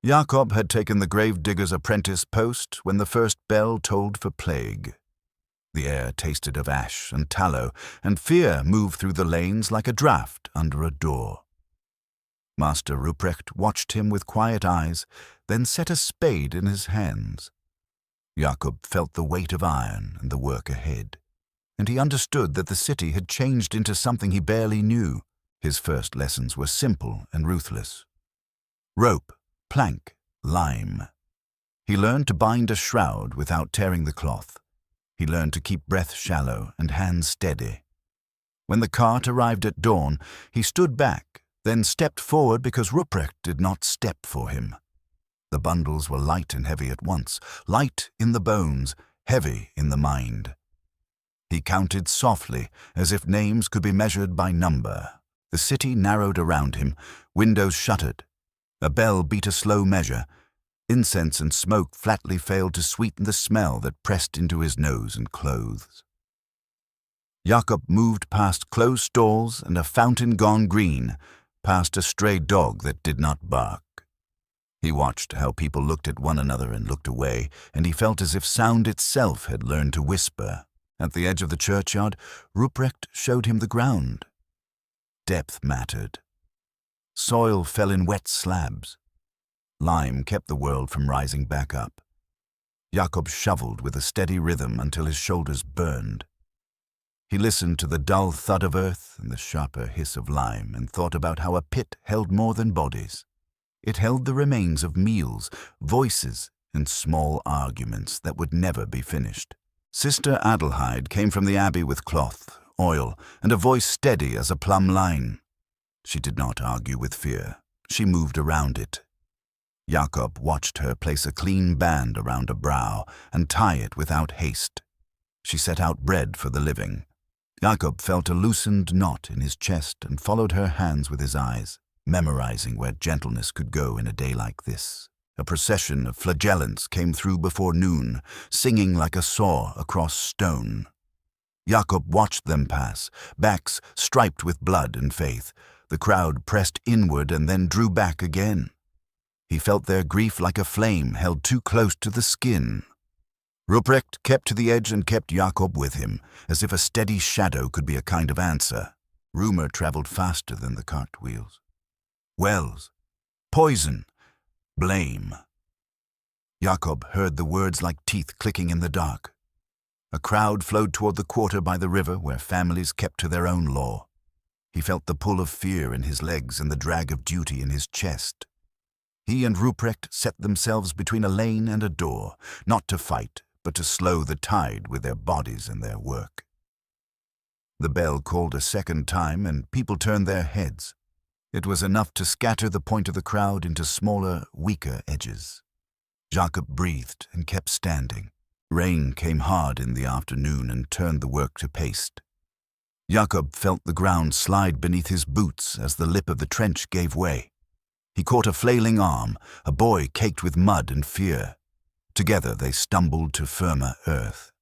Jacob had taken the gravedigger's apprentice post when the first bell tolled for plague. The air tasted of ash and tallow, and fear moved through the lanes like a draught under a door. Master Ruprecht watched him with quiet eyes, then set a spade in his hands. Jacob felt the weight of iron and the work ahead, and he understood that the city had changed into something he barely knew. His first lessons were simple and ruthless. Rope, plank, lime. He learned to bind a shroud without tearing the cloth. He learned to keep breath shallow and hands steady. When the cart arrived at dawn, he stood back, then stepped forward because Ruprecht did not step for him. The bundles were light and heavy at once, light in the bones, heavy in the mind. He counted softly, as if names could be measured by number. The city narrowed around him, windows shuttered. A bell beat a slow measure. Incense and smoke flatly failed to sweeten the smell that pressed into his nose and clothes. Jacob moved past closed stalls and a fountain gone green, past a stray dog that did not bark. He watched how people looked at one another and looked away, and he felt as if sound itself had learned to whisper. At the edge of the churchyard, Ruprecht showed him the ground. Depth mattered. Soil fell in wet slabs. Lime kept the world from rising back up. Jacob shoveled with a steady rhythm until his shoulders burned. He listened to the dull thud of earth and the sharper hiss of lime and thought about how a pit held more than bodies. It held the remains of meals, voices, and small arguments that would never be finished. Sister Adelheid came from the abbey with cloth, oil, and a voice steady as a plumb line. She did not argue with fear. She moved around it. Jacob watched her place a clean band around a brow and tie it without haste. She set out bread for the living. Jacob felt a loosened knot in his chest and followed her hands with his eyes, memorizing where gentleness could go in a day like this. A procession of flagellants came through before noon, singing like a saw across stone. Jacob watched them pass, backs striped with blood and faith. The crowd pressed inward and then drew back again. He felt their grief like a flame held too close to the skin. Ruprecht kept to the edge and kept Jacob with him, as if a steady shadow could be a kind of answer. Rumor traveled faster than the cartwheels. Wells, poison, blame. Jacob heard the words like teeth clicking in the dark. A crowd flowed toward the quarter by the river where families kept to their own law. He felt the pull of fear in his legs and the drag of duty in his chest. He and Ruprecht set themselves between a lane and a door, not to fight, but to slow the tide with their bodies and their work. The bell called a second time, and people turned their heads. It was enough to scatter the point of the crowd into smaller, weaker edges. Jacob breathed and kept standing. Rain came hard in the afternoon and turned the work to paste. Jacob felt the ground slide beneath his boots as the lip of the trench gave way. He caught a flailing arm, a boy caked with mud and fear. Together they stumbled to firmer earth.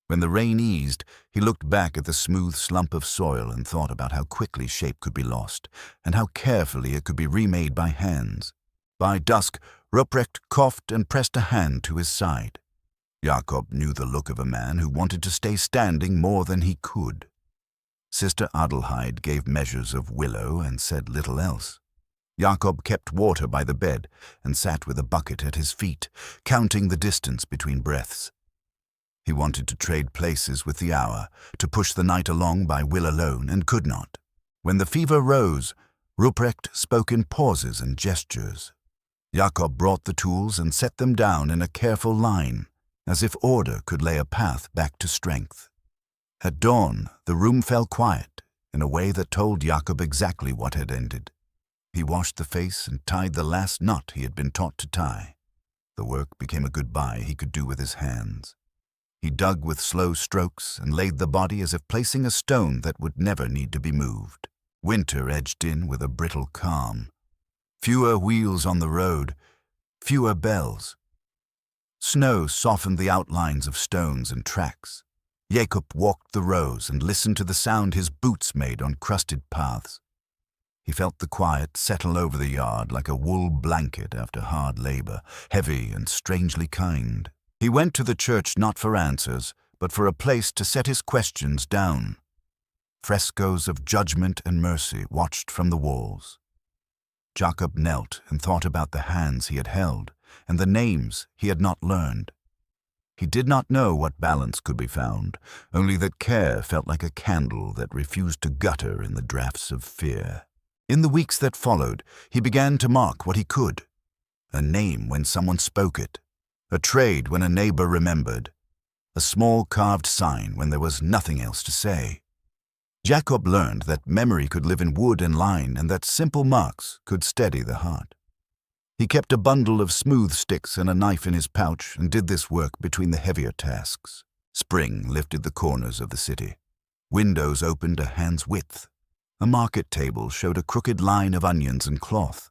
When the rain eased, he looked back at the smooth slump of soil and thought about how quickly shape could be lost, and how carefully it could be remade by hands. By dusk, Ruprecht coughed and pressed a hand to his side. Jacob knew the look of a man who wanted to stay standing more than he could. Sister Adelheid gave measures of willow and said little else. Jacob kept water by the bed and sat with a bucket at his feet, counting the distance between breaths. He wanted to trade places with the hour, to push the night along by will alone, and could not. When the fever rose, Ruprecht spoke in pauses and gestures. Jacob brought the tools and set them down in a careful line, as if order could lay a path back to strength. At dawn, the room fell quiet, in a way that told Jacob exactly what had ended. He washed the face and tied the last knot he had been taught to tie. The work became a goodbye he could do with his hands. He dug with slow strokes and laid the body as if placing a stone that would never need to be moved. Winter edged in with a brittle calm. Fewer wheels on the road, fewer bells. Snow softened the outlines of stones and tracks. Jacob walked the rows and listened to the sound his boots made on crusted paths. He felt the quiet settle over the yard like a wool blanket after hard labor, heavy and strangely kind. He went to the church not for answers, but for a place to set his questions down. Frescoes of judgment and mercy watched from the walls. Jacob knelt and thought about the hands he had held and the names he had not learned. He did not know what balance could be found, only that care felt like a candle that refused to gutter in the draughts of fear. In the weeks that followed, he began to mark what he could. A name when someone spoke it, a trade when a neighbor remembered, a small carved sign when there was nothing else to say. Jacob learned that memory could live in wood and line and that simple marks could steady the heart. He kept a bundle of smooth sticks and a knife in his pouch and did this work between the heavier tasks. Spring lifted the corners of the city. Windows opened a hand's width. A market table showed a crooked line of onions and cloth.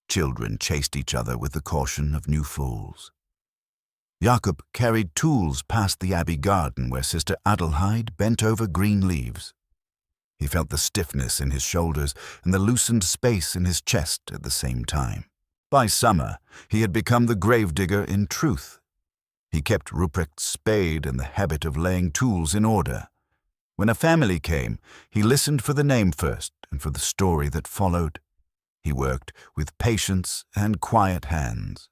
Children chased each other with the caution of new fools. Jacob carried tools past the abbey garden where Sister Adelheid bent over green leaves. He felt the stiffness in his shoulders and the loosened space in his chest at the same time. By summer, he had become the gravedigger in truth. He kept Ruprecht's spade and the habit of laying tools in order. When a family came, he listened for the name first and for the story that followed. He worked with patience and quiet hands.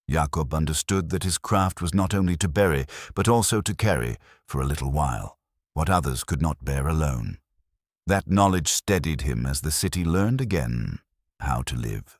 Jacob understood that his craft was not only to bury, but also to carry, for a little while, what others could not bear alone. That knowledge steadied him as the city learned again how to live.